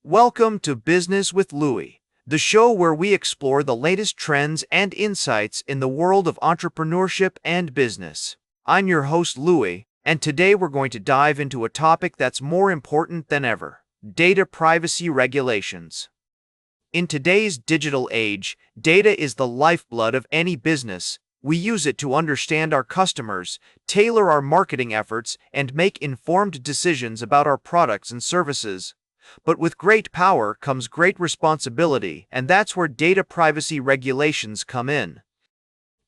Welcome to Business with Louis, the show where we explore the latest trends and insights in the world of entrepreneurship and business. I'm your host, Louis, and today we're going to dive into a topic that's more important than ever: data privacy regulations. In today's digital age, data is the lifeblood of any business. We use it to understand our customers, tailor our marketing efforts, and make informed decisions about our products and services. But with great power comes great responsibility, and that's where data privacy regulations come in.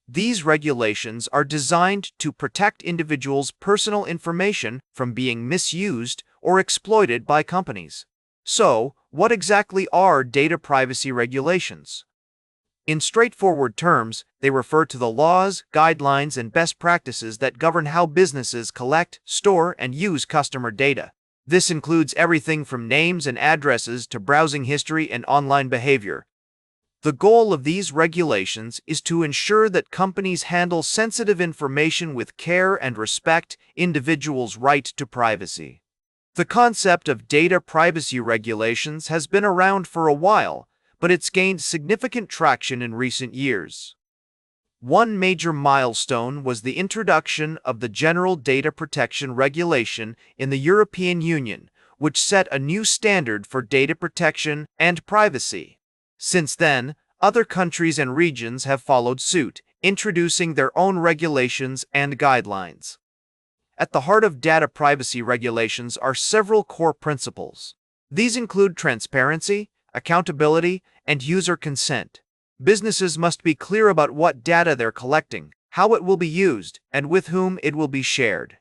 These regulations are designed to protect individuals' personal information from being misused or exploited by companies. So, what exactly are data privacy regulations? In straightforward terms, they refer to the laws, guidelines, and best practices that govern how businesses collect, store, and use customer data. This includes everything from names and addresses to browsing history and online behavior. The goal of these regulations is to ensure that companies handle sensitive information with care and respect individuals' right to privacy. The concept of data privacy regulations has been around for a while, but it's gained significant traction in recent years. One major milestone was the introduction of the General Data Protection Regulation in the European Union, which set a new standard for data protection and privacy. Since then, other countries and regions have followed suit, introducing their own regulations and guidelines. At the heart of data privacy regulations are several core principles. These include transparency, accountability, and user consent. Businesses must be clear about what data they're collecting, how it will be used, and with whom it will be shared.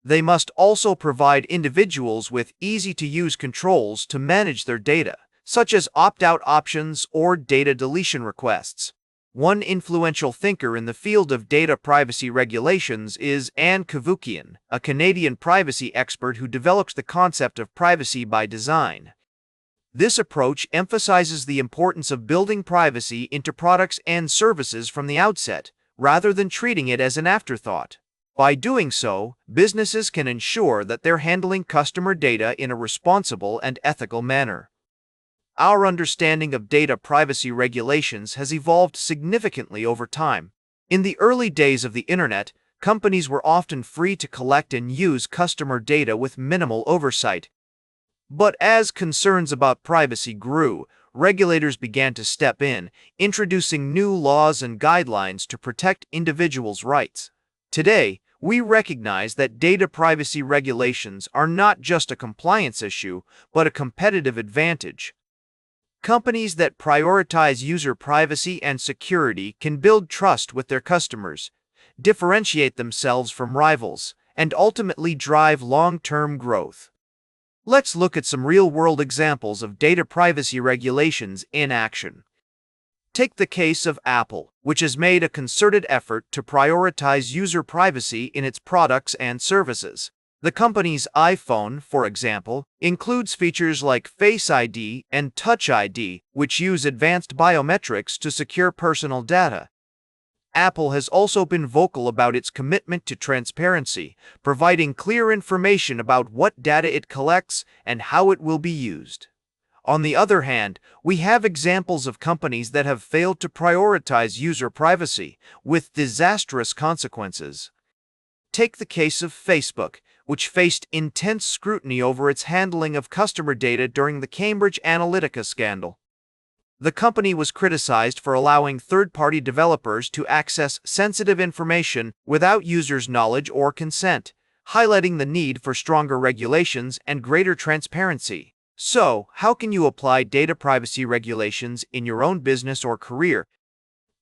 They must also provide individuals with easy-to-use controls to manage their data, such as opt-out options or data deletion requests. One influential thinker in the field of data privacy regulations is Anne Cavoukian, a Canadian privacy expert who developed the concept of privacy by design. This approach emphasizes the importance of building privacy into products and services from the outset, rather than treating it as an afterthought. By doing so, businesses can ensure that they're handling customer data in a responsible and ethical manner. Our understanding of data privacy regulations has evolved significantly over time. In the early days of the Internet, companies were often free to collect and use customer data with minimal oversight. But as concerns about privacy grew, regulators began to step in, introducing new laws and guidelines to protect individuals' rights. Today, we recognize that data privacy regulations are not just a compliance issue, but a competitive advantage. Companies that prioritize user privacy and security can build trust with their customers, differentiate themselves from rivals, and ultimately drive long-term growth. Let's look at some real-world examples of data privacy regulations in action. Take the case of Apple, which has made a concerted effort to prioritize user privacy in its products and services. The company's iPhone, for example, includes features like Face ID and Touch ID, which use advanced biometrics to secure personal data. Apple has also been vocal about its commitment to transparency, providing clear information about what data it collects and how it will be used. On the other hand, we have examples of companies that have failed to prioritize user privacy, with disastrous consequences. Take the case of Facebook, which faced intense scrutiny over its handling of customer data during the Cambridge Analytica scandal. The company was criticized for allowing third-party developers to access sensitive information without users' knowledge or consent, highlighting the need for stronger regulations and greater transparency. So, how can you apply data privacy regulations in your own business or career?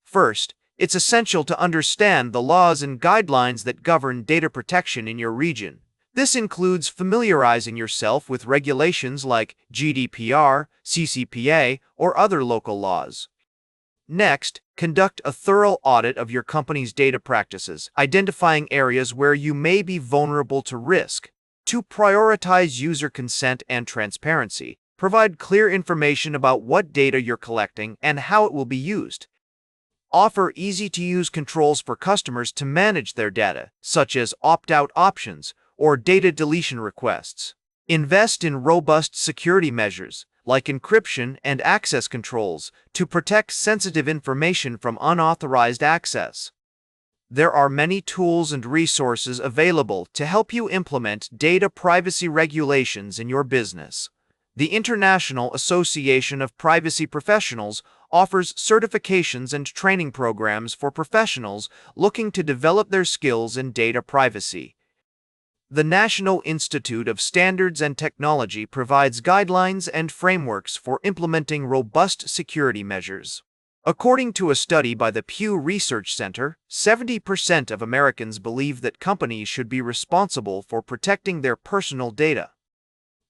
First, it's essential to understand the laws and guidelines that govern data protection in your region. This includes familiarizing yourself with regulations like GDPR, CCPA, or other local laws. Next, conduct a thorough audit of your company's data practices, identifying areas where you may be vulnerable to risk. To prioritize user consent and transparency, provide clear information about what data you're collecting and how it will be used. Offer easy-to-use controls for customers to manage their data, such as opt-out options or data deletion requests. Invest in robust security measures, like encryption and access controls, to protect sensitive information from unauthorized access. There are many tools and resources available to help you implement data privacy regulations in your business. The International Association of Privacy Professionals offers certifications and training programs for professionals looking to develop their skills in data privacy. The National Institute of Standards and Technology provides guidelines and frameworks for implementing robust security measures. According to a study by the Pew Research Center, 70% of Americans believe that companies should be responsible for protecting their personal data.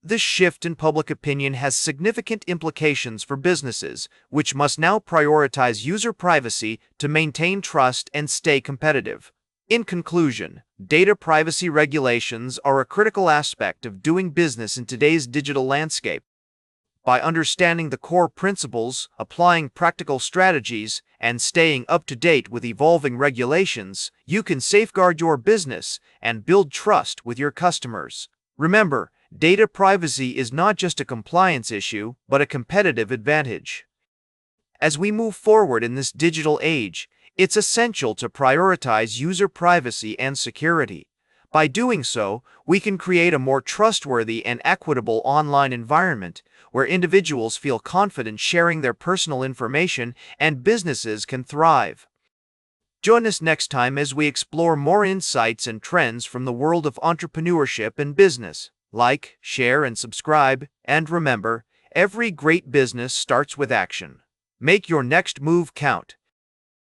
This shift in public opinion has significant implications for businesses, which must now prioritize user privacy to maintain trust and stay competitive. In conclusion, data privacy regulations are a critical aspect of doing business in today's digital landscape. By understanding the core principles, applying practical strategies, and staying up to date with evolving regulations, you can safeguard your business and build trust with your customers. Remember, data privacy is not just a compliance issue, but a competitive advantage. As we move forward in this digital age, it's essential to prioritize user privacy and security. By doing so, we can create a more trustworthy and equitable online environment where individuals feel confident sharing their personal information and businesses can thrive. Join us next time as we explore more insights and trends from the world of entrepreneurship and business. Like, share, and subscribe, and remember, every great business starts with action. Make your next move count.